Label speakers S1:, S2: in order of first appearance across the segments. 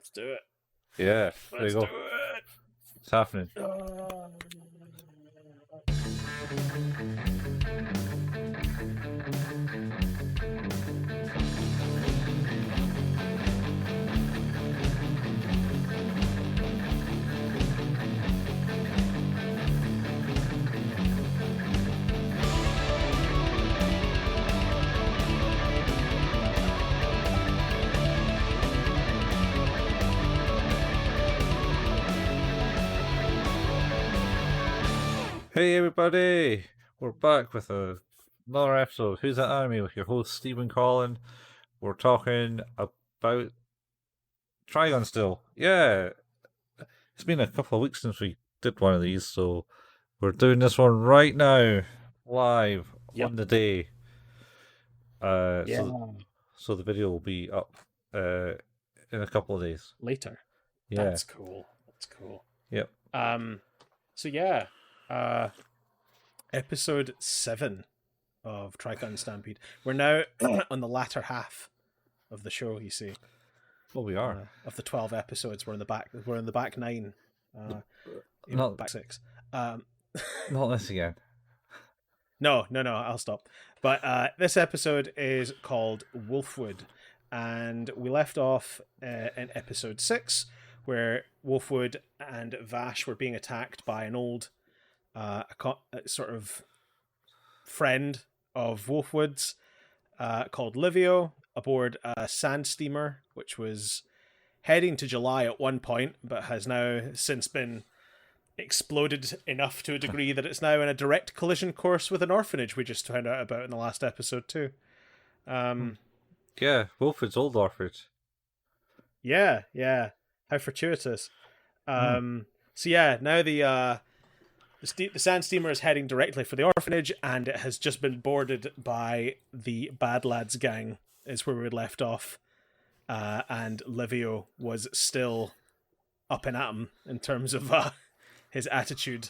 S1: Let's do it.
S2: Yeah, there
S1: Let's
S2: you
S1: do
S2: go.
S1: it.
S2: It's happening. Hey everybody, we're back with another episode of Who's That Anime with your host Stephen Collin. We're talking about Trigun still. Yeah, it's been a couple of weeks since we did one of these, so we're doing this one right now, live on the day.
S1: Yeah.
S2: So the video will be up in a couple of days.
S1: Later.
S2: Yeah.
S1: That's cool. That's cool.
S2: Yep.
S1: So yeah. Episode 7 of Trigun Stampede. We're now on the latter half of the show, you see.
S2: Well, we are.
S1: Of the 12 episodes, we're in the back 9.
S2: Not
S1: back 6.
S2: Not this again.
S1: No, I'll stop. But this episode is called Wolfwood, and we left off in episode 6, where Wolfwood and Vash were being attacked by an old sort of friend of Wolfwood's called Livio aboard a Sandsteamer, which was heading to July at one point, but has now since been exploded enough to a degree that it's now in a direct collision course with an orphanage we just found out about in the last episode too.
S2: Yeah, Wolfwood's old orphanage.
S1: Yeah. How fortuitous. So yeah, now the Sandsteamer is heading directly for the orphanage, and it has just been boarded by the Bad Lads gang, is where we left off. And Livio was still up and at him in terms of his attitude,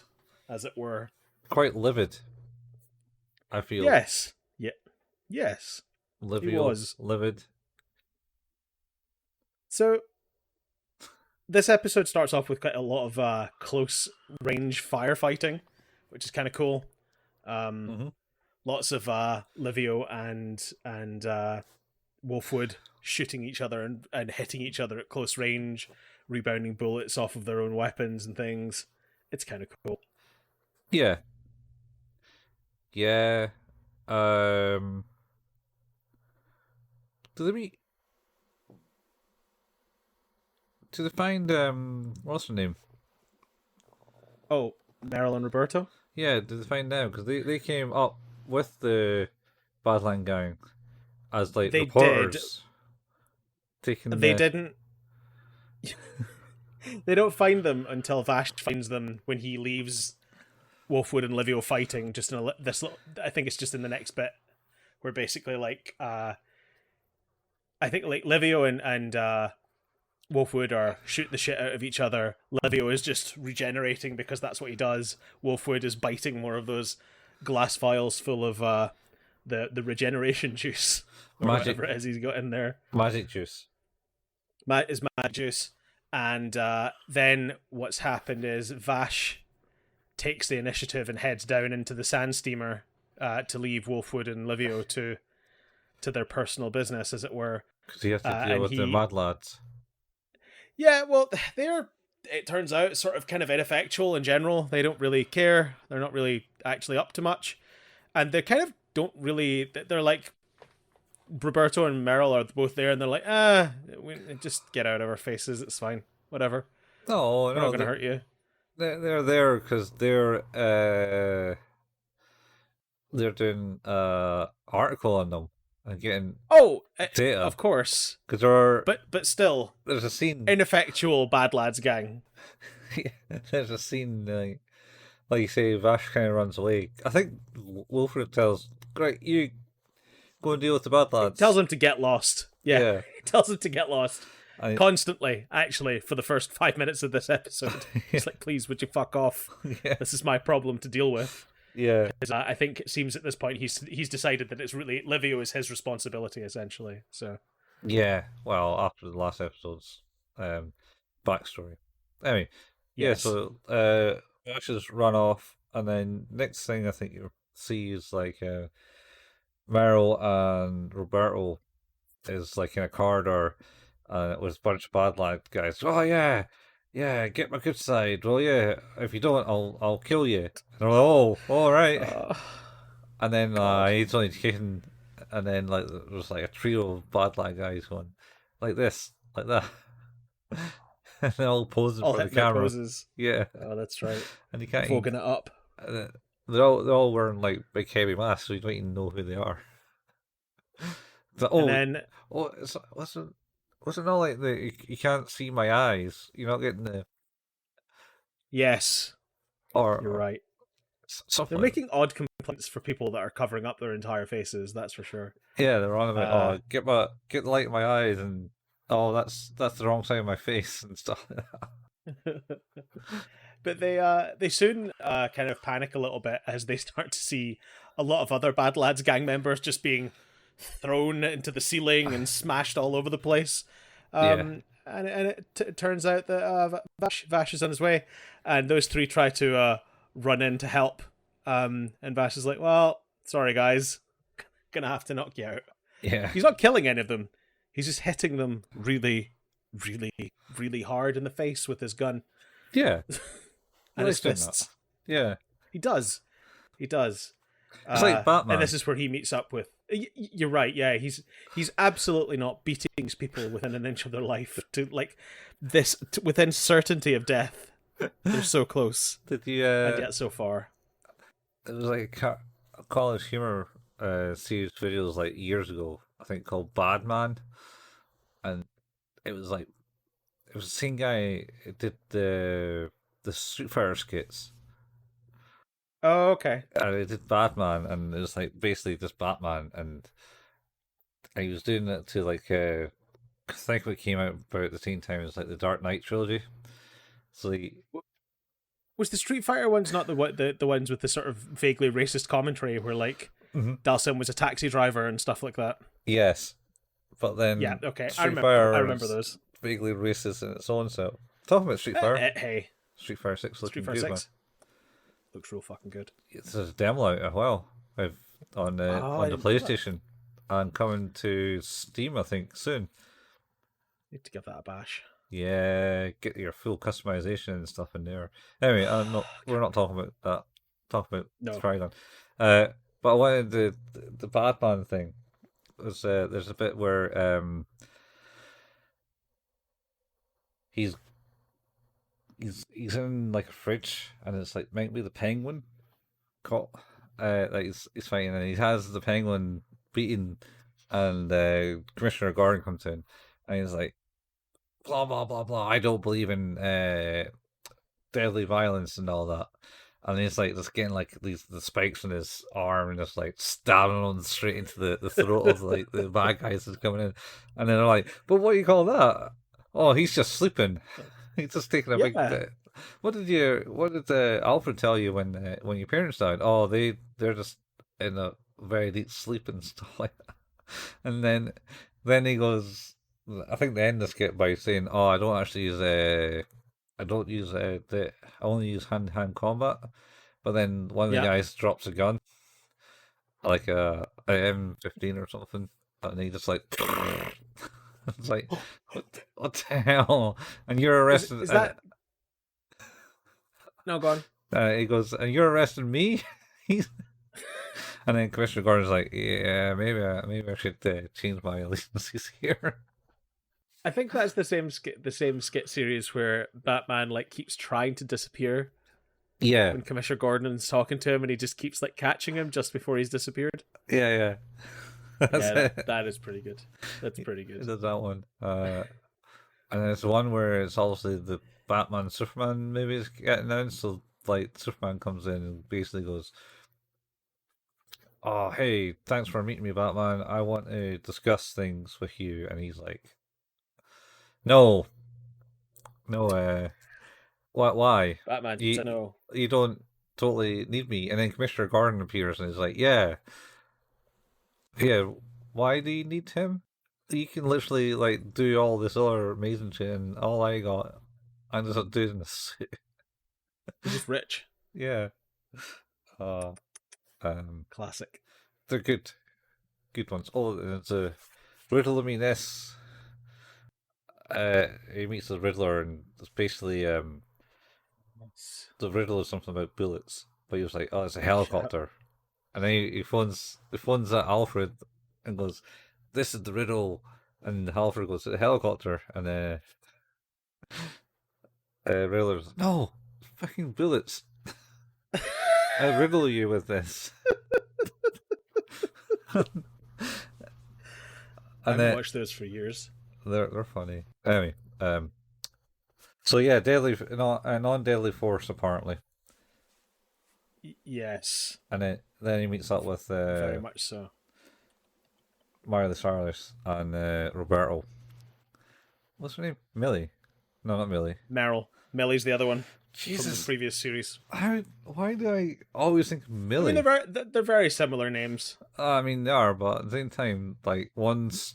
S1: as it were.
S2: Quite livid, I feel.
S1: Yes. Yeah. Yes.
S2: Livio
S1: He was.
S2: livid.
S1: So, this episode starts off with quite a lot of close range firefighting, which is kind of cool. Lots of Livio and Wolfwood shooting each other and hitting each other at close range, rebounding bullets off of their own weapons and things. It's kind of cool.
S2: Yeah. Do they find what's her name?
S1: Oh, Meryl and Roberto?
S2: Yeah, did they find them? Because they came up with the Badland gang as like
S1: They
S2: reporters.
S1: They didn't. They don't find them until Vash finds them when he leaves Wolfwood and Livio fighting. Just in I think it's just in the next bit, where basically like I think like Livio and Wolfwood are shooting the shit out of each other. Livio is just regenerating because that's what he does. Wolfwood is biting more of those glass vials full of the regeneration juice, or whatever it is he's got in there.
S2: Magic juice.
S1: Is magic juice. And then what's happened is Vash takes the initiative and heads down into the Sandsteamer to leave Wolfwood and Livio to their personal business, as it were.
S2: Because he has to deal with the Mad Lads.
S1: Yeah, well, they're, it turns out, sort of kind of ineffectual in general. They don't really care. They're not really actually up to much. And they kind of don't really... They're like... Roberto and Meryl are both there, and they're like, just get out of our faces. It's fine. Whatever.
S2: No,
S1: we're not going to hurt you.
S2: They're there because they're doing article on them and getting data.
S1: Of course.
S2: Because there
S1: but still,
S2: there's a scene.
S1: Ineffectual Bad Lads gang.
S2: There's a scene like you say, Vash kind of runs away. I think Wilfred tells, "Great, you go and deal with the Bad Lads."
S1: He tells him to get lost. Yeah. He tells him to get lost. Constantly, actually, for the first 5 minutes of this episode. It's like, please, would you fuck off?
S2: Yeah.
S1: This is my problem to deal with.
S2: Yeah.
S1: I think it seems at this point he's decided that it's really Livio is his responsibility, essentially. So.
S2: Yeah. Well, after the last episodes, backstory. Anyway, yeah.
S1: Yes.
S2: So Vash just run off, and then next thing I think you see is like Meryl and Roberto is like in a corridor, and it was a bunch of bad lad guys. Oh yeah, yeah, get my good side. Well, yeah, if you don't, I'll kill you. And they're like, oh, all right.
S1: Oh,
S2: And then
S1: God.
S2: he's only taken, and then like there was like a trio of bad lad guys going like this, like that, and they're all posing
S1: All
S2: for the
S1: hypno
S2: camera.
S1: poses.
S2: Yeah,
S1: Oh, that's right.
S2: and you can't even.
S1: Voguing it up.
S2: uh, they're all wearing like big heavy masks, so you don't even know who they are. But,
S1: And
S2: oh,
S1: then,
S2: oh, wasn't all like the you can't see my eyes. You're not getting the
S1: yes, you're
S2: or
S1: right. They're
S2: something like that.
S1: making odd complaints for people that are covering up their entire faces, that's for sure.
S2: Yeah, they're on about
S1: Uh,
S2: get the light in my eyes and oh that's the wrong side of my face and stuff.
S1: but they soon kind of panic a little bit as they start to see a lot of other bad lads gang members just being thrown into the ceiling and smashed all over the place.
S2: Yeah,
S1: And it turns out that Vash is on his way, and those three try to run in to help. And Vash is like, "Well, sorry guys, gonna have to knock you out."
S2: yeah,
S1: He's not killing any of them; he's just hitting them really, really, really hard in the face with his gun
S2: yeah.
S1: and
S2: Well,
S1: his
S2: he's doing that.
S1: fists.
S2: Yeah,
S1: He does. He does.
S2: it's like
S1: And
S2: Batman.
S1: this is where he meets up with. You're right. Yeah, he's absolutely not beating these people within an inch of their life to like this within certainty of death. They're so close,
S2: Did you?
S1: and yet so far.
S2: It was like a College Humour series videos like years ago. I think called Bad Man, and it was like it was the same guy who did the Street Fighter skits.
S1: Oh, okay.
S2: And he did Batman, and it was like basically just Batman, and he was doing it to like I think what came out about the same time as like the Dark Knight trilogy. So
S1: Was the Street Fighter ones not the ones with the sort of vaguely racist commentary where like
S2: Mhm.
S1: Dalsim was a taxi driver and stuff like that?
S2: yes, but
S1: Yeah.
S2: then
S1: Okay.
S2: Street
S1: I
S2: Fighter
S1: remember
S2: is
S1: those.
S2: vaguely racist in its own self. Talking about Street Fighter,
S1: Hey,
S2: Street Fighter 6
S1: Street
S2: looking
S1: Fighter
S2: good, man.
S1: 6 looks real fucking good.
S2: It's a demo out as well.
S1: Oh,
S2: On
S1: I
S2: the
S1: didn't know that.
S2: PlayStation and coming to Steam, I think soon.
S1: Need to give that a bash.
S2: Yeah, get your full customization and stuff in there. Anyway, we're not talking about that. Talking about
S1: No.
S2: Trigun. Uh, but I wanted the Batman thing. There's a bit where he's he's in like a fridge and it's like might be the Penguin caught. Like he's fighting and he has the Penguin beaten, and Commissioner Gordon comes in and he's like blah blah blah blah. I don't believe in deadly violence and all that. And he's like just getting like the spikes in his arm and just like stabbing him straight into the throat of like the bad guys that's coming in. And then they're like, but what do you call that? Oh, he's just sleeping. He's just taking a big
S1: Yeah.
S2: bit. What did Alfred tell you when your parents died? Oh, they're just in a very deep sleep and stuff like that. And then he goes, I think they end the skit by saying, "Oh, I don't actually use I don't use I only use hand to hand combat." But then one of the
S1: Yeah.
S2: guys drops a gun, like a M15 or something, and he just like it's like what the hell? And you're arrested.
S1: Is that no? Go on.
S2: He goes, and you're arresting me. He's and then Commissioner Gordon's like, yeah, maybe I should change my allegiances here.
S1: I think that's the same skit series where Batman like keeps trying to disappear
S2: Yeah,
S1: when Commissioner Gordon's talking to him, and he just keeps like catching him just before he's disappeared.
S2: yeah. That's
S1: Yeah,
S2: it.
S1: that is pretty good. That's pretty
S2: It
S1: good.
S2: does that one. And there's one where it's obviously the Batman Superman movie is getting announced. So like Superman comes in and basically goes, "Oh, hey, thanks for meeting me, Batman. I want to discuss things with you." And he's like, "No, no, what? Why?
S1: Batman says
S2: You
S1: no.
S2: you don't totally need me." And then Commissioner Gordon appears and is like, "Yeah, yeah. Why do you need him?" you can literally like do all this other amazing shit, and all I'm just a dude in a suit.
S1: He's just rich.
S2: Yeah. Uh, um,
S1: Classic.
S2: they're good ones. Oh, it's a Riddle of Ness. He meets the Riddler, and it's basically the riddle is something about bullets, but he was like, "Oh, it's a helicopter," and then he phones at Alfred and goes, "This is the riddle," and Alfred goes, "It's a helicopter," and Riddler's, "No, fucking bullets. I'll riddle you with this."
S1: I
S2: And
S1: haven't
S2: then
S1: watched those for years.
S2: they're funny. Anyway, so yeah, deadly, a non-deadly force apparently,
S1: Yes,
S2: and then he meets up with
S1: very much so.
S2: Mario Cyrus and Roberto. What's her name? Millie? No, not Millie.
S1: Meryl. Millie's the other one from the
S2: Jesus,
S1: previous series.
S2: why do I always think
S1: I mean,
S2: Millie?
S1: they're very similar names.
S2: I mean, they are, but at the same time, like one's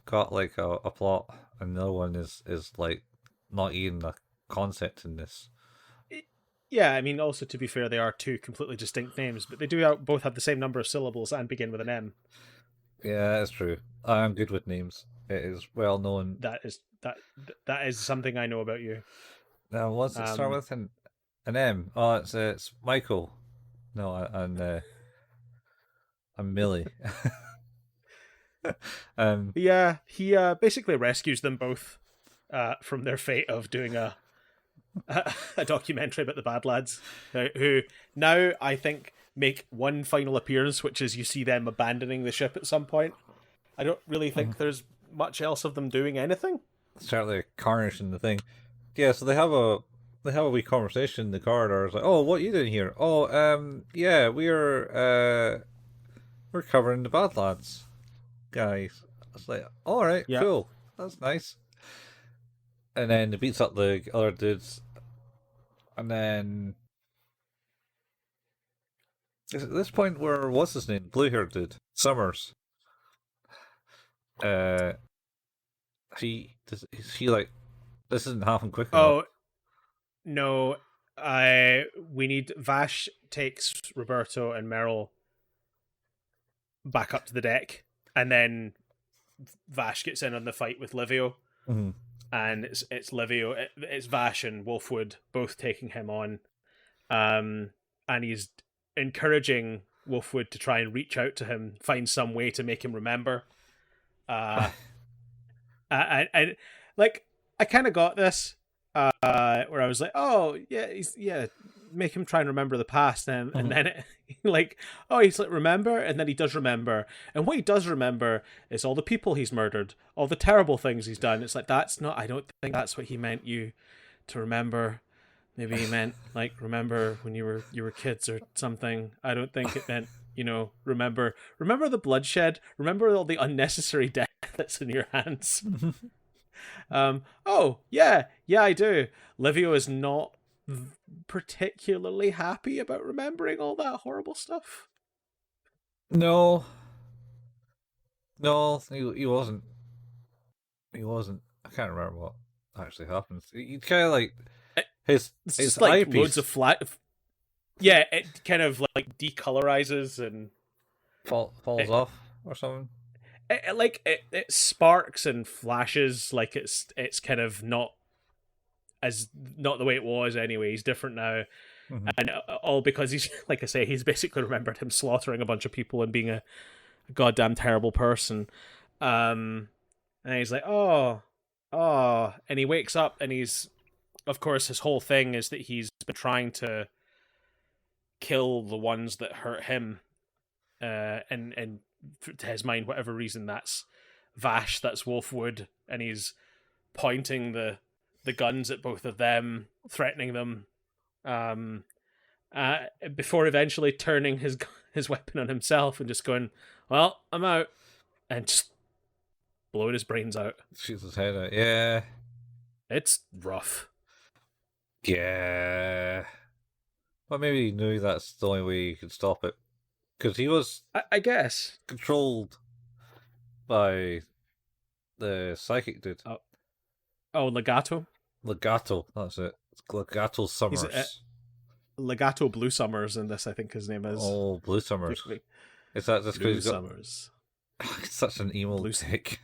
S2: got like a plot, and the other one is like not even a concept in this.
S1: Yeah, I mean, also to be fair, they are two completely distinct names, but they both have the same number of syllables and begin with an M.
S2: Yeah, that's true. I'm good with names. It is well known.
S1: That is something I know about you.
S2: Now, what's it start with? An M. Oh, it's Michael. No, and Millie.
S1: Yeah, he basically rescues them both from their fate of doing a documentary about the bad lads, who now I think make one final appearance, which is you see them abandoning the ship at some point. I don't really think there's much else of them doing anything.
S2: Certainly a carnage in the thing. Yeah, so they have a wee conversation in the corridor. It's like, "Oh, what are you doing here?" "Oh, yeah, we're covering the bad lads, guys." It's like, "All right,
S1: Yeah,
S2: cool, that's nice." And then it beats up the other dudes, and then at this point, where what's his name, blue haired dude, Summers. Uh, is he like, this isn't happening quick enough?
S1: Oh no, I we need Vash takes Roberto and Meryl back up to the deck, and then Vash gets in on the fight with Livio,
S2: Mm-hmm.
S1: and it's Livio, it's Vash and Wolfwood both taking him on, and he's encouraging Wolfwood to try and reach out to him, find some way to make him remember. And like I kind of got this, where I was like, oh yeah, make him try and remember the past, and then like, oh, he's like, remember, and then he does remember, and what he does remember is all the people he's murdered, all the terrible things he's done. It's like, that's not, I don't think that's what he meant you to remember. Maybe he meant like remember when you were kids or something. I don't think it meant, remember the bloodshed, remember all the unnecessary death that's in your hands. Oh yeah, I do. Livio is not particularly happy about remembering all that horrible stuff.
S2: No, no, he wasn't. He wasn't. I can't remember what actually happens. He kind of like
S1: It's
S2: his
S1: just like
S2: eyepiece
S1: loads of flat. Yeah, it kind of like decolorizes and
S2: falls off or something.
S1: it sparks and flashes, like it's kind of not the way it was anyway. He's different now.
S2: Mm-hmm.
S1: And all because he's, like I say, he's basically remembered him slaughtering a bunch of people and being a goddamn terrible person. And he's like, oh, and he wakes up, and he's, of course, his whole thing is that he's been trying to kill the ones that hurt him, and to his mind, whatever reason, that's Vash, that's Wolfwood, and he's pointing the guns at both of them, threatening them, before eventually turning his weapon on himself and just going, "Well, I'm out," and just blowing his brains out.
S2: Shoots his head out. Yeah,
S1: It's rough.
S2: yeah. But maybe he knew that's the only way he could stop it, because he was
S1: I guess
S2: controlled by the psychic dude.
S1: Oh, Legato.
S2: Legato, that's it. It's Legato
S1: He's
S2: Summers.
S1: Legato Blue Summers in this. I think his name is.
S2: Oh, Blue Summers. Is that just because
S1: Blue
S2: he's got
S1: Summers?
S2: such an emo
S1: Blue.
S2: dick?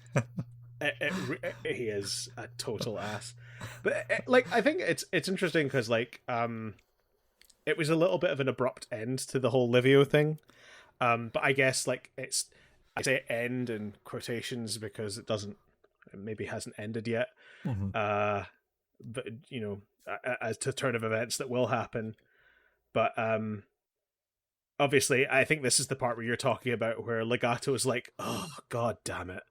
S1: He is a total ass. But like, I think it's interesting because like it was a little bit of an abrupt end to the whole Livio thing. But I guess like I say end in quotations because it maybe hasn't ended yet.
S2: Mm-hmm.
S1: But you know, as to turn of events that will happen. But obviously, I think this is the part where you're talking about where Legato is like, oh god damn it.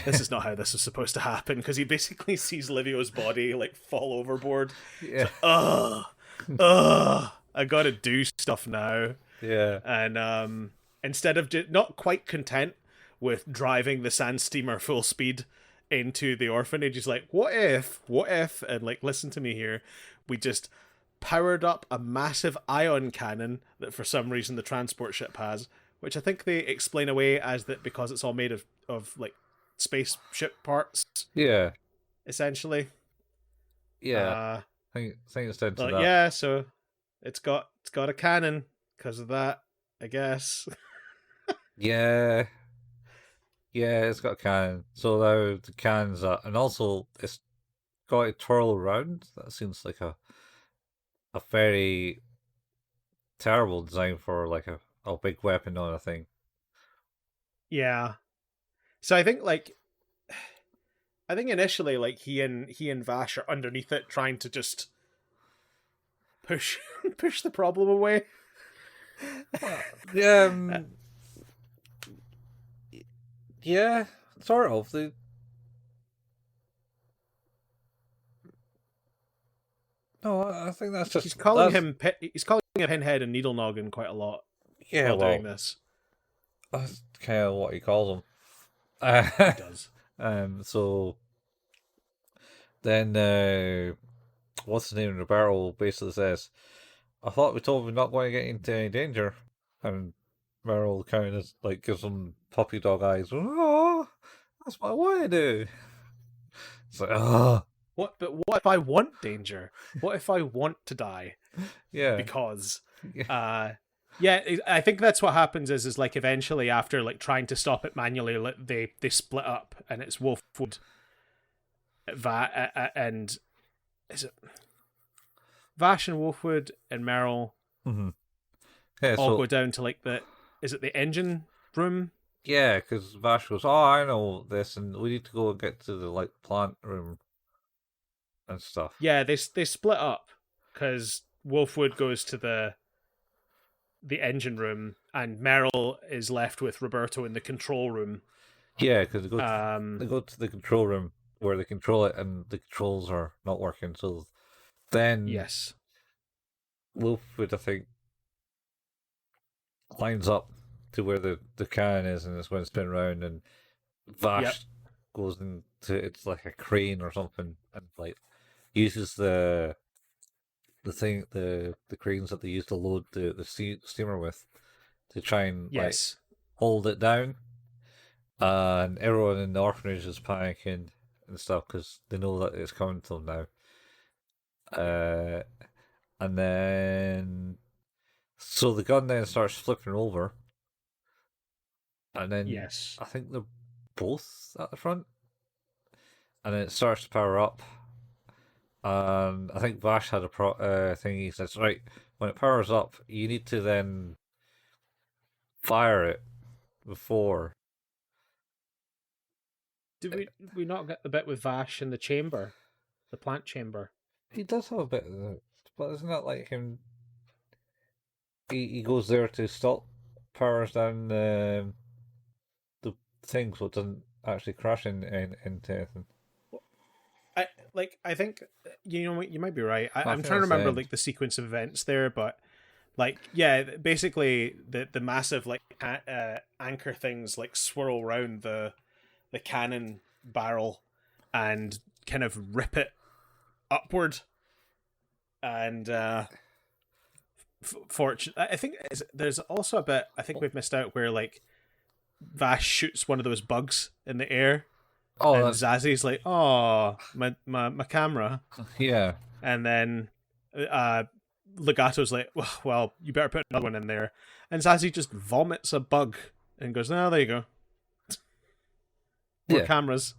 S1: This is not how this is supposed to happen, because he basically sees Livio's body like fall overboard.
S2: Yeah.
S1: Like, I gotta do stuff now.
S2: Yeah.
S1: And instead of not quite content with driving the Sandsteamer full speed into the orphanage, he's like, what if, and like, listen to me here, we just powered up a massive ion cannon that for some reason the transport ship has, which I think they explain away as that because it's all made of like spaceship parts.
S2: Yeah.
S1: Essentially.
S2: Yeah. I think it's down to that.
S1: Yeah, so it's got a cannon because of that, I guess.
S2: Yeah. Yeah, it's got a cannon. So now the cannon's up, and also it's got to twirl around. That seems like a very terrible design for like a big weapon on a thing.
S1: Yeah. So I think initially like he and Vash are underneath it trying to just push the problem away.
S2: Yeah. Yeah, sort of. No, I think that's just
S1: He's calling him Pinhead and Needle Noggin quite a lot.
S2: Yeah,
S1: while doing this.
S2: That's kind of what he calls
S1: him. He does.
S2: So then, what's his name? Roberto basically says, "I thought we told him we're not going to get into any danger," and Merrill kind of like gives him puppy dog eyes. Oh, that's what I want to do. It's like, oh.
S1: But what if I want danger? What if I want to die?
S2: Yeah.
S1: Because, yeah, I think that's what happens is like eventually after like trying to stop it manually, they split up, and it's Wolfwood, and is it Vash and Wolfwood and Merrill all go down to like the engine room?
S2: Yeah, because Vash goes, "Oh, I know this, and we need to go and get to the like plant room and stuff."
S1: Yeah, they split up because Wolfwood goes to the engine room, and Merrill is left with Roberto in the control room.
S2: Yeah, because they go to the control room where they control it, and the controls are not working. So then,
S1: yes,
S2: Wolfwood, I think, lines up to where the cannon is, and it's going to spin around, and Vash goes into it's like a crane or something, and like uses the cranes that they use to load the steamer with to try and like hold it down. And everyone in the orphanage is panicking and stuff because they know that it's coming to them now. And then so the gun then starts flipping over, and then I think they're both at the front, and then it starts to power up. And I think Vash had a thing. He says, right, when it powers up, you need to then fire it before.
S1: Did we not get the bit with Vash in the chamber, the plant chamber?
S2: He does have a bit of it, but isn't that like him? He goes there to stop, powers down the thing so it doesn't actually crash into anything.
S1: I think you might be right. I'm trying to remember like the sequence of events there, but like basically the massive like anchor things like swirl around the cannon barrel and kind of rip it upward, and I think there's also a bit I think we've missed out where like Vash shoots one of those bugs in the air
S2: Oh,
S1: And
S2: that's
S1: Zazi's like, "Oh, my camera."
S2: yeah.
S1: And then Legato's like, "Well, you better put another one in there." And Zazie just vomits a bug and goes, "Oh, there you go. More
S2: Yeah.
S1: cameras."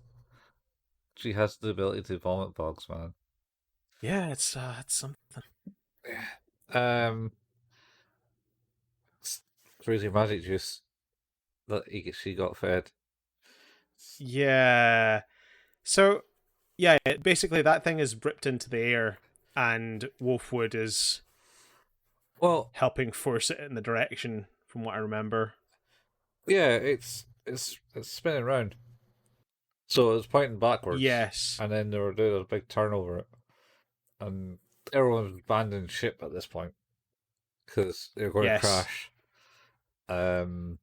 S2: She has the ability to vomit bugs, man.
S1: Yeah, it's something.
S2: Um, crazy magic juice that she got fed.
S1: Yeah. So, yeah, basically that thing is ripped into the air, and Wolfwood is
S2: Well,
S1: helping force it in the direction, from what I remember.
S2: yeah, it's spinning around. So it was pointing backwards,
S1: Yes.
S2: and then they were doing a big turn over it, and everyone was abandoning ship at this point because they were going to
S1: Yes.
S2: crash. Um,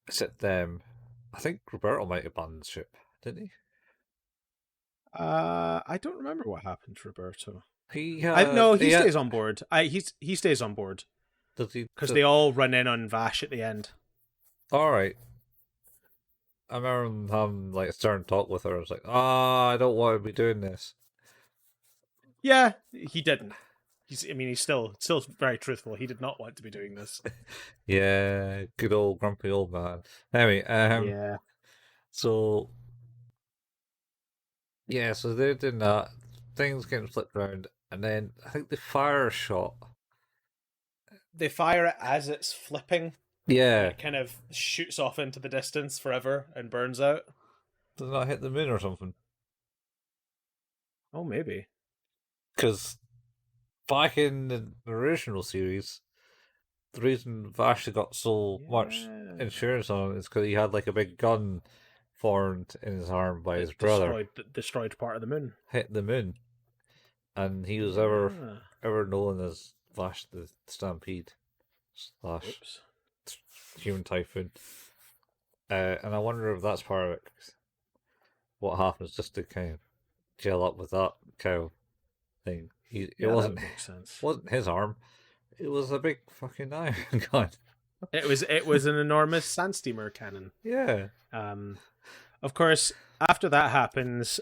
S2: except them. I think Roberto might have abandoned ship, didn't he?
S1: I don't remember what happened to Roberto.
S2: He
S1: I
S2: had.
S1: no,
S2: He
S1: he
S2: had.
S1: stays on board. He stays on board
S2: Did he?
S1: because they all run in on Vash at the end.
S2: All right. I remember him having like a stern talk with her. I was like, "Ah, I don't want to be doing this."
S1: Yeah, he didn't. He's still very truthful. He did not want to be doing this.
S2: Yeah, good old grumpy old man. Anyway,
S1: Yeah.
S2: so yeah, so they're doing that. Things getting flipped around, and then I think they fire a shot.
S1: They fire it as it's flipping, and
S2: Yeah,
S1: it kind of shoots off into the distance forever and burns out.
S2: does not hit the moon or something.
S1: Oh, maybe.
S2: Because back in the original series, the reason Vash got so much
S1: Yeah.
S2: insurance on it is because he had like a big gun formed in his arm by his
S1: That
S2: brother,
S1: destroyed part of the moon.
S2: hit the moon, and he was
S1: Yeah.
S2: ever known as Vash the Stampede slash
S1: Whoops.
S2: Human Typhoon. And I wonder if that's part of it. What happens just to kind of gel up with that cow thing. It
S1: Yeah, that would make sense.
S2: wasn't his arm. It was a big fucking iron gun.
S1: It was an enormous Sandsteamer cannon.
S2: Yeah.
S1: Of course, after that happens,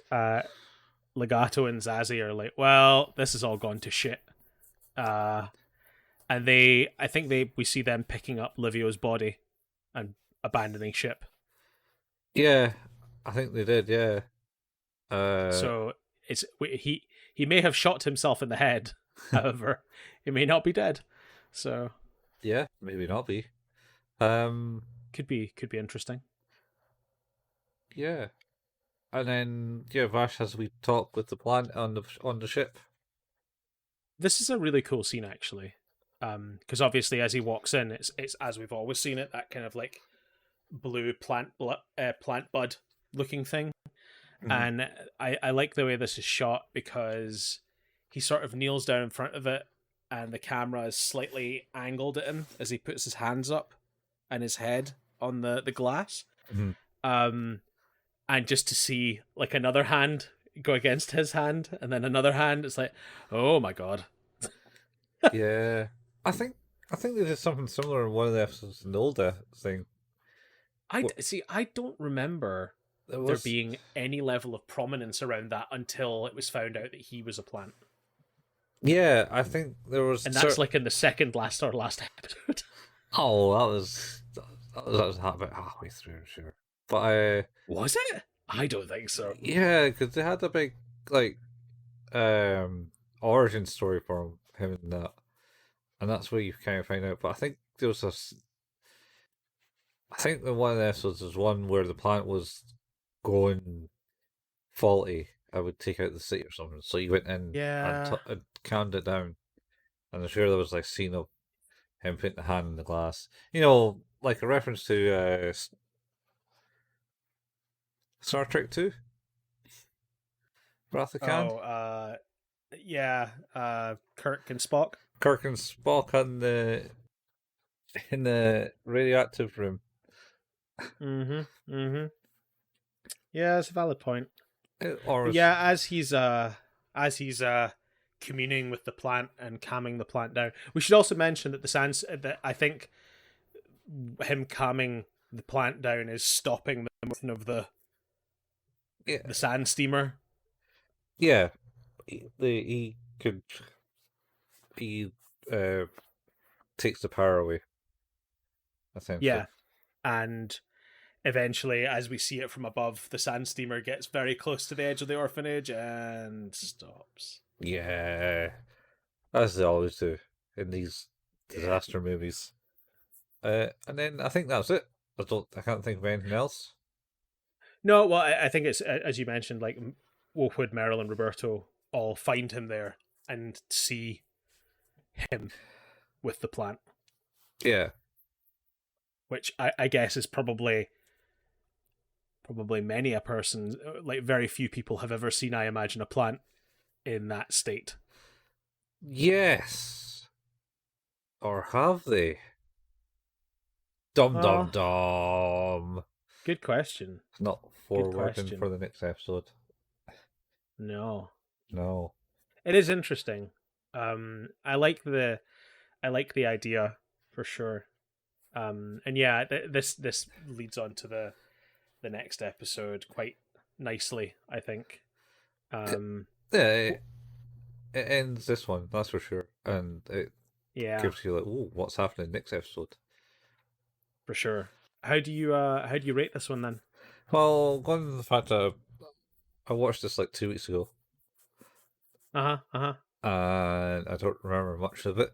S1: Legato and Zazie are like, "Well, this has all gone to shit." And I think we see them picking up Livio's body and abandoning ship.
S2: Yeah, I think they did. Yeah.
S1: So he may have shot himself in the head. However, he may not be dead. So
S2: yeah, maybe not be. Um,
S1: could be interesting.
S2: yeah, and then yeah, Vash has we talk with the plant on the ship.
S1: This is a really cool scene, actually, because obviously as he walks in, it's as we've always seen it, that kind of like blue plant bud looking thing.
S2: Mhm.
S1: And I like the way this is shot because he sort of kneels down in front of it, and the camera is slightly angled at him as he puts his hands up and his head on the glass.
S2: Mhm.
S1: And just to see like another hand go against his hand and then another hand, it's like, oh my god.
S2: Yeah, I think they did something similar in one of the episodes in the old thing.
S1: I don't remember there being any level of prominence around that until it was found out that he was a plant.
S2: Yeah, I think there was,
S1: and that's like in the second last episode.
S2: Oh, that was about halfway through, sure. But
S1: was it? I don't think so.
S2: Yeah, because they had a big like origin story for him in that, and that's where you kind of find out. But I think there was I think the one of the episodes was one where the plant was going faulty. I would take out the city or something. So you went in and calmed it down, and I'm sure there was like a scene of him putting the hand in the glass. You know, like a reference to Star Trek 2? Wrath of Khan?
S1: Oh, yeah. Kirk and Spock.
S2: Kirk and Spock in the radioactive room.
S1: Yeah, it's a valid point. As he's communing with the plant and calming the plant down. We should also mention that that I think him calming the plant down is stopping the motion of the
S2: Yeah,
S1: the Sandsteamer.
S2: yeah. He could he uh takes the power away essentially.
S1: Yeah, and eventually, as we see it from above, the Sandsteamer gets very close to the edge of the orphanage and stops.
S2: Yeah, as they always do in these
S1: Yeah.
S2: disaster movies. And then I think that's it. I can't think of anything else.
S1: No, well, I think it's as you mentioned, like Wolfwood, Merrill, and Roberto all find him there and see him with the plant,
S2: Yeah,
S1: which I guess is probably many a person, like very few people have ever seen, I imagine, a plant in that state.
S2: yes, or have they? Dum dum
S1: Well,
S2: dum.
S1: good question.
S2: Not
S1: Good
S2: forwarding for
S1: question.
S2: the next episode.
S1: No,
S2: No.
S1: it is interesting. I like the idea for sure. And yeah, this leads on to the next episode quite nicely, I think. Um,
S2: Yeah, it ends this one, that's for sure. And it
S1: yeah,
S2: gives you like, oh, what's happening next episode?
S1: for sure. How do you rate this one then?
S2: Well, going to the fact that I watched this like 2 weeks ago,
S1: Uh huh. Uh huh.
S2: and I don't remember much of it.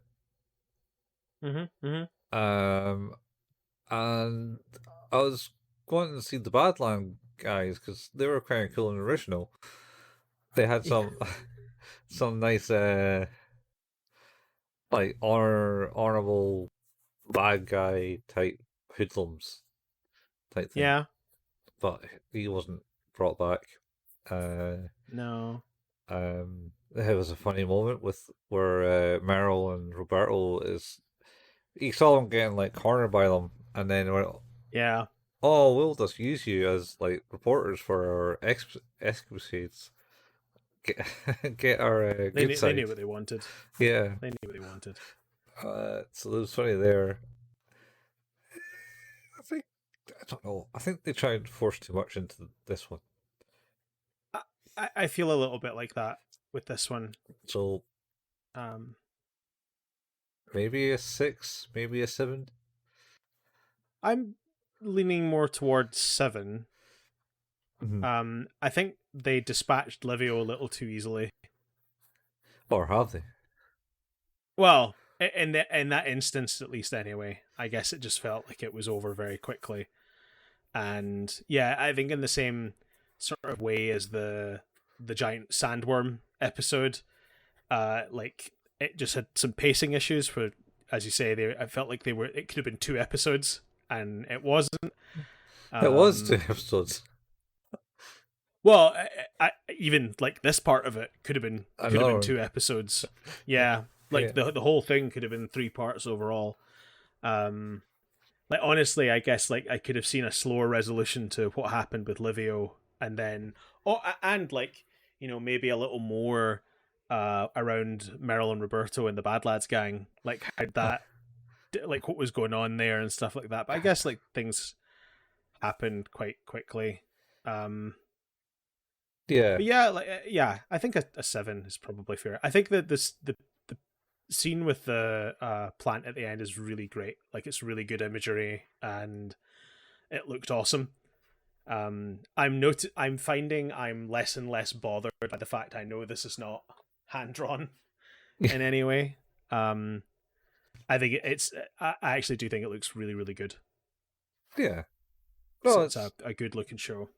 S1: Mhm. Mhm.
S2: Um, and I was going to see the Badland guys because they were kind of cool and original. They had
S1: Yeah.
S2: some some nice like honorable bad guy type hoodlums type thing,
S1: Yeah.
S2: but he wasn't brought back. Uh,
S1: No.
S2: there was a funny moment with where Meryl and Roberto is. He saw them getting like cornered by them, and then went,
S1: Yeah.
S2: "Oh, we'll just use you as like reporters for our escapades. Get get our good
S1: They
S2: side."
S1: knew what they wanted.
S2: Yeah.
S1: They knew what they wanted.
S2: So it was funny there. I think I don't know. I think they tried to force too much into this one.
S1: I feel a little bit like that with this one.
S2: So
S1: Um,
S2: maybe a 6, maybe a 7.
S1: I'm leaning more towards 7.
S2: Mm-hmm.
S1: I think they dispatched Livio a little too easily.
S2: Or have they?
S1: Well, in that instance, at least anyway, I guess it just felt like it was over very quickly. And yeah, I think in the same sort of way as the giant sandworm episode, like it just had some pacing issues for, as you say, I felt like it could have been 2 episodes and it wasn't.
S2: It was two
S1: Um,
S2: episodes.
S1: well, even like this part of it could have been
S2: Another.
S1: 2 episodes. Yeah,
S2: Yeah.
S1: like the whole thing could have been 3 parts overall. Um, like honestly, I guess like I could have seen a slower resolution to what happened with Livio, and then and like maybe a little more around Meryl and Roberto and the Bad Lads gang, like how that like what was going on there and stuff like that. But I guess like things happened quite quickly.
S2: Yeah.
S1: But yeah, like yeah, I think a 7 is probably fair. I think that the scene with the plant at the end is really great. Like it's really good imagery and it looked awesome. I'm finding I'm less and less bothered by the fact I know this is not hand drawn in any way. Um, I think I actually do think it looks really really good.
S2: Yeah.
S1: So
S2: No,
S1: it's
S2: it's
S1: a good looking show.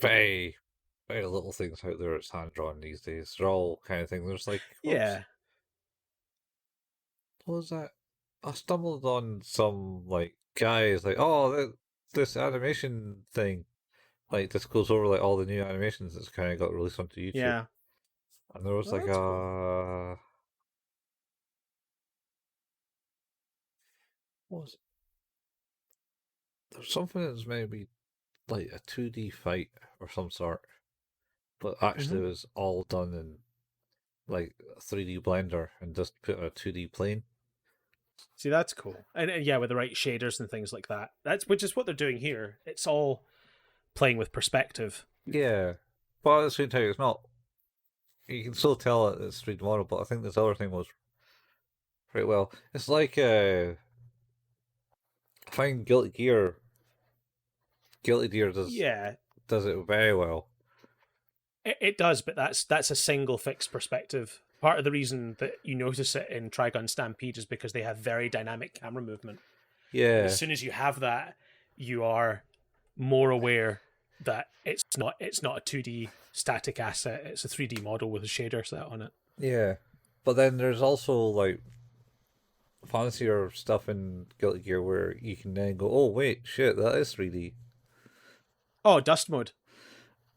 S2: very, very little things out there that's hand drawn these days. They're all kind of things. There's like,
S1: Yeah.
S2: what was that? I stumbled on some like guys like, oh, this animation thing. Like this goes over like all the new animations that's kind of got released onto YouTube,
S1: Yeah.
S2: and there was
S1: Well,
S2: like
S1: that's cool.
S2: what was it? There's something that's maybe like a 2D fight or some sort, but actually
S1: Hmm.
S2: it was all done in like a 3D Blender and just put on a 2D plane.
S1: See, that's cool. And yeah, with the right shaders and things like that. That's which is what they're doing here. It's all playing with perspective.
S2: Yeah, but at the same time, it's not. You can still tell it's 3D model, but I think this other thing was pretty well. It's like I find Guilty Gear
S1: Yeah,
S2: does it very well.
S1: it does, but that's a single fixed perspective. Part of the reason that you notice it in Trigun Stampede is because they have very dynamic camera movement. And
S2: Yeah,
S1: as soon as you have that, you are more aware that it's not a 2D static asset, it's a 3D model with a shader set on it.
S2: yeah, but then there's also like fancier stuff in Guilty Gear where you can then go, oh wait, shit, that is 3D.
S1: Oh, dust mode.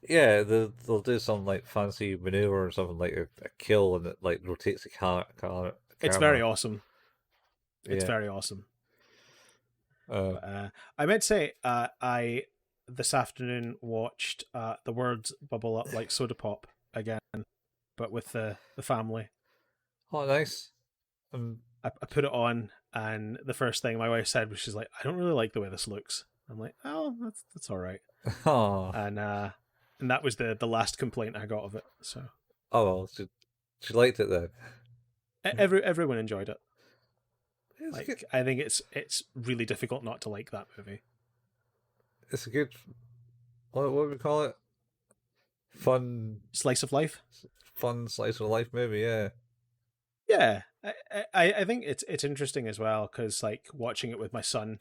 S2: Yeah, they'll do some like fancy maneuver or something like a kill, and it like rotates the camera.
S1: It's very awesome. It's
S2: Yeah.
S1: very awesome.
S2: Uh,
S1: I meant to say, I this afternoon watched The Words Bubble Up Like Soda Pop again, but with the family.
S2: oh, nice.
S1: I put it on, and the first thing my wife said was, she's like, "I don't really like the way this looks." I'm like, "Oh, that's all right."
S2: Oh,
S1: And that was the last complaint I got of it. So
S2: oh well, she liked it then.
S1: everyone enjoyed it.
S2: It's
S1: Like,
S2: good.
S1: I think it's really difficult not to like that movie.
S2: It's a good. What would we call it? Fun,
S1: Slice of life.
S2: fun slice of life movie. Yeah.
S1: Yeah, I think it's interesting as well, because like watching it with my son,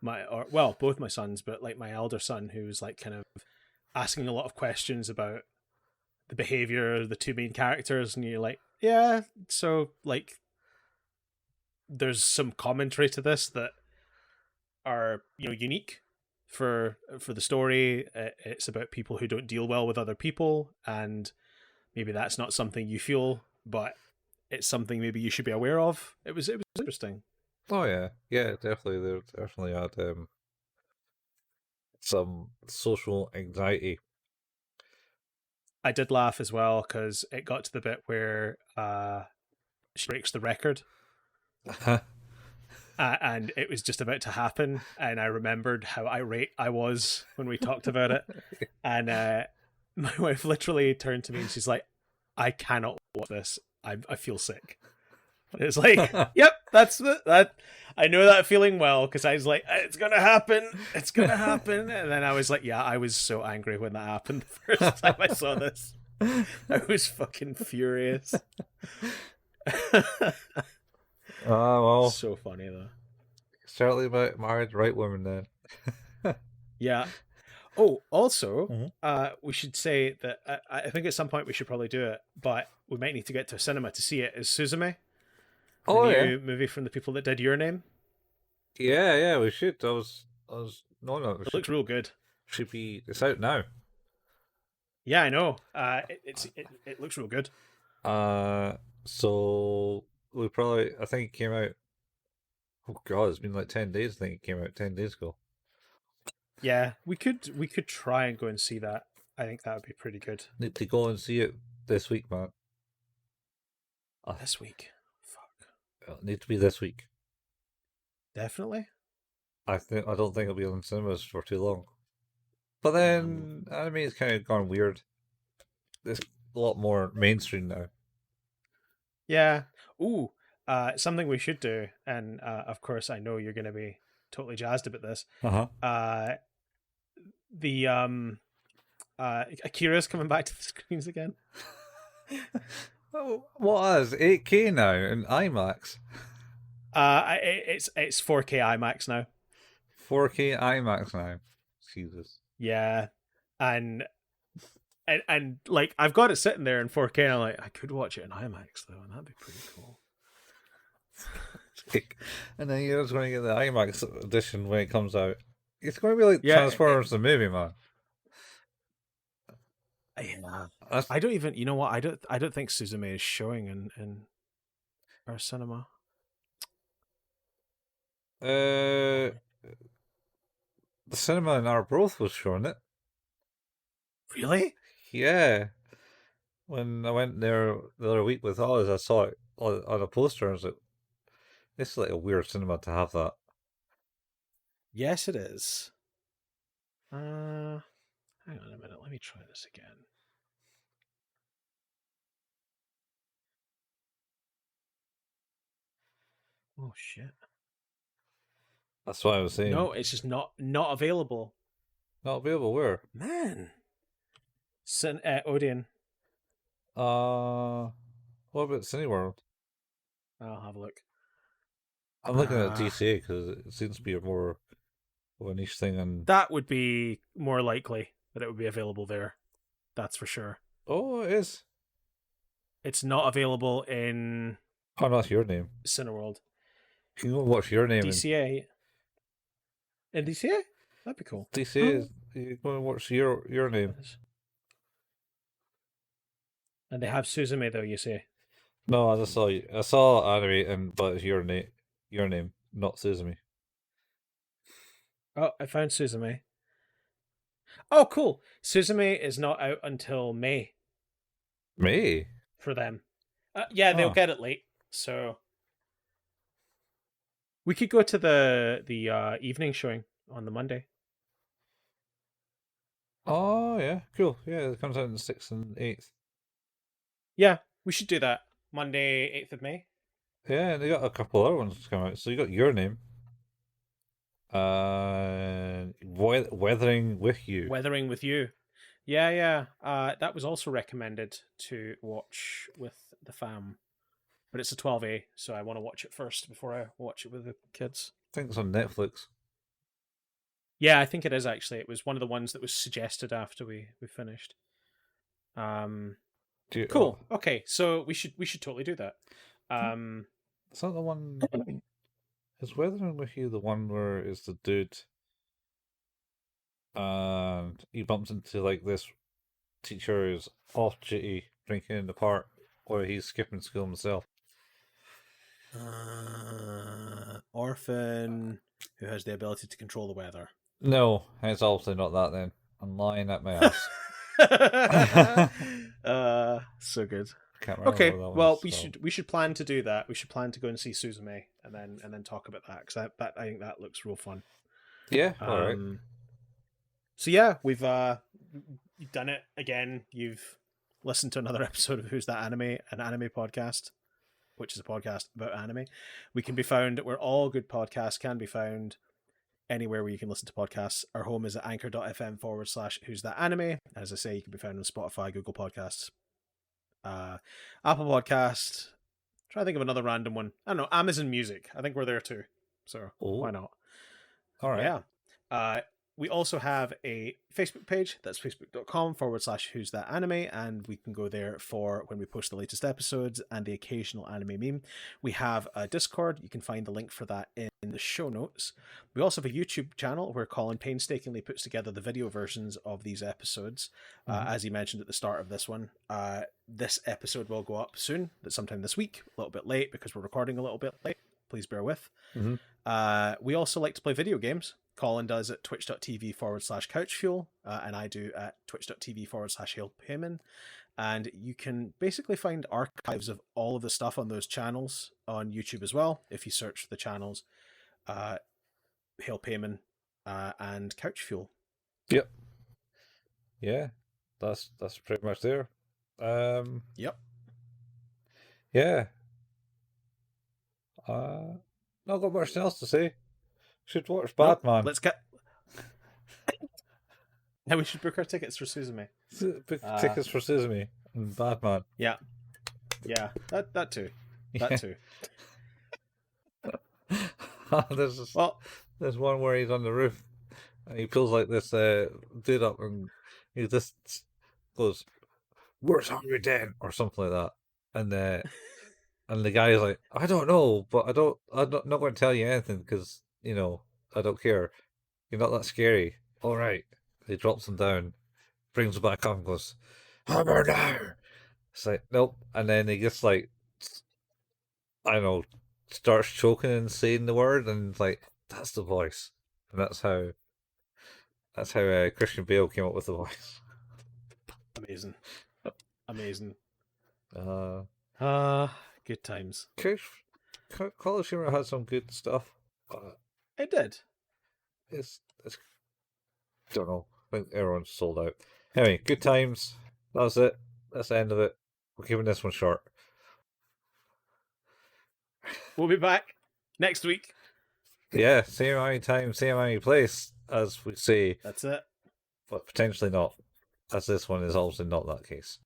S1: both my sons, but like my elder son, who's like kind of asking a lot of questions about the behavior of the two main characters, and you're like, yeah, so like there's some commentary to this that are, unique for the story. It's about people who don't deal well with other people, and maybe that's not something you feel, but it's something maybe you should be aware of. It was interesting.
S2: Oh yeah, yeah, definitely. They definitely had some social anxiety.
S1: I did laugh as well because it got to the bit where she breaks the record, and it was just about to happen, and I remembered how irate I was when we talked about it, and my wife literally turned to me and she's like, "I cannot watch this. I feel sick." And it's like, "Yep, that. I know that feeling well," because I was like, "It's gonna happen. It's gonna happen," and then I was like, "Yeah, I was so angry when that happened the first time I saw this. I was fucking furious."
S2: Ah, well,
S1: So funny though.
S2: certainly married the right woman then.
S1: Yeah. Oh, also,
S2: Mhm.
S1: we should say that I think at some point we should probably do it, but we might need to get to a cinema to see it. Is Suzume, the
S2: Oh yeah,
S1: new movie from the people that did Your Name?
S2: yeah, we should. No, it
S1: It looks real good.
S2: should be. It's out now.
S1: Yeah, I know. It looks real good.
S2: Uh, so we probably. I think it came out. Oh God, it's been like 10 days. I think it came out 10 days ago.
S1: Yeah, we could try and go and see that. I think that would be pretty good
S2: Need to go and see it this week, man.
S1: this week. Fuck.
S2: It'll need to be this week.
S1: Definitely.
S2: I don't think it'll be on cinemas for too long. But then anime has kind of gone weird. It's a lot more mainstream now.
S1: Yeah. Ooh. Something we should do, and of course I know you're going to be totally jazzed about this.
S2: Uh-huh.
S1: The Akira's coming back to the screens again.
S2: Oh, what is 8K now in IMAX?
S1: It's 4K IMAX now.
S2: 4K IMAX now. Jesus.
S1: Yeah, and like I've got it sitting there in 4K. And I'm like, I could watch it in IMAX though, and that'd be pretty cool.
S2: And then you're just going to get the IMAX edition when it comes out. It's going to be like
S1: Yeah,
S2: Transformers the movie, man.
S1: Yeah.
S2: That's,
S1: I don't even. You know what? I don't think Suzume is showing in our cinema.
S2: the cinema in Arbroath was showing it.
S1: Really?
S2: Yeah. When I went there the other week with Oz, I saw it on a poster. I was like, this is like a weird cinema to have that.
S1: Yes, it is. Hang on a minute. Let me try this again. Oh shit!
S2: That's what I was saying.
S1: No, it's just not available.
S2: Not available. Where?
S1: Man, Odeon.
S2: What about Cineworld?
S1: I'll have a look.
S2: I'm looking at DCA because it seems to be a more of a niche thing. And
S1: that would be more likely that it would be available there. That's for sure.
S2: oh, it is.
S1: It's not available in.
S2: Oh, no, that's Your Name.
S1: Cineworld.
S2: You can go watch Your Name
S1: DCA. In DCA? That'd be cool.
S2: DCA is you go and watch Your Name.
S1: And they have Suzume though, you say?
S2: No, I just saw I saw anime, but it's Your Name, not Suzume.
S1: Oh, I found Suzume. Oh, cool. Suzume is not out until May
S2: May.
S1: for them. Yeah, they'll get it late. So we could go to the evening showing on the Monday.
S2: Oh yeah, cool. Yeah, it comes out on the 6th and 8th.
S1: Yeah, we should do that. Monday, 8th of May.
S2: Yeah, and they got a couple other ones to come out. So you got Your Name. Weathering with You.
S1: Weathering with You. Yeah. That was also recommended to watch with the fam. But it's a 12A, so I want to watch it first before I watch it with the kids.
S2: I think it's on Netflix.
S1: Yeah, I think it is actually. It was one of the ones that was suggested after we finished. Cool. Okay, so we should totally do that.
S2: Is that the one? Is Weathering with You the one where it's the dude and he bumps into like this teacher who's off duty drinking in the park, or he's skipping school himself?
S1: Orphan who has the ability to control the weather.
S2: No, it's obviously not that then. I'm lying at my ass.
S1: So good.
S2: Can't remember
S1: okay,
S2: what that
S1: well
S2: was,
S1: we should plan to do that. We should plan to go and see Suzume and then talk about that because I think that looks real fun.
S2: Yeah, all right.
S1: So yeah, we've done it again. You've listened to another episode of Who's That Anime, an anime podcast, which is a podcast about anime. We can be found where all good podcasts can be found, anywhere where you can listen to podcasts. Our home is at anchor.fm/Who's That Anime. As I say, you can be found on Spotify, Google Podcasts, Apple Podcast. Try to think of another random one. I don't know, Amazon Music. I think we're there too. So why not?
S2: All right.
S1: Yeah. We also have a Facebook page. That's facebook.com/Who's That Anime. And we can go there for when we post the latest episodes and the occasional anime meme. We have a Discord. You can find the link for that in the show notes. We also have a YouTube channel where Colin painstakingly puts together the video versions of these episodes. As he mentioned at the start of this one, this episode will go up soon, sometime this week, a little bit late because we're recording a little bit late. Please bear with. We also like to play video games. Colin does at twitch.tv/couchfuel, and I do at twitch.tv/hailpayman. And you can basically find archives of all of the stuff on those channels on YouTube as well. If you search the channels, Hail Payman and Couch Fuel.
S2: Yep. Yeah, that's pretty much there.
S1: Yep.
S2: Yeah. Not got much else to say. Should watch Batman.
S1: Let's get. Now we should book our tickets for Suzume.
S2: Book tickets for Suzume and Batman.
S1: Yeah. That too. That too.
S2: There's one where he's on the roof and he pulls like this dude up and he just goes, "Where's Hungry Dan?" or something like that, and the guy is like, "I don't know, but I'm not going to tell you anything because I don't care. You're not that scary." All right. He drops him down, brings him back up, and goes, "Hammer now." It's like, nope. And then he gets like, I don't know, starts choking and saying the word, and like, that's the voice. And that's how Christian Bale came up with the voice.
S1: Amazing. Good times.
S2: College Humour had some good stuff.
S1: It did.
S2: It's I don't know. I think everyone's sold out. Anyway, good times. That was it. That's the end of it. We're keeping this one short.
S1: We'll be back next week.
S2: Yeah, same time, same place, as we say.
S1: That's it.
S2: But potentially not, as this one is also not that case.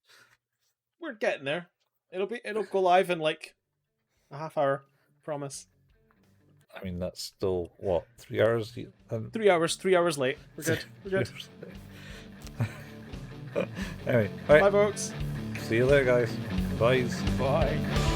S1: We're getting there. It'll go live in like a half hour. Promise.
S2: I mean, that's still what, 3 hours?
S1: 3 hours. 3 hours late. We're good. We're good.
S2: Anyway, right.
S1: Bye, folks.
S2: See you later, guys. Bye.
S1: Bye.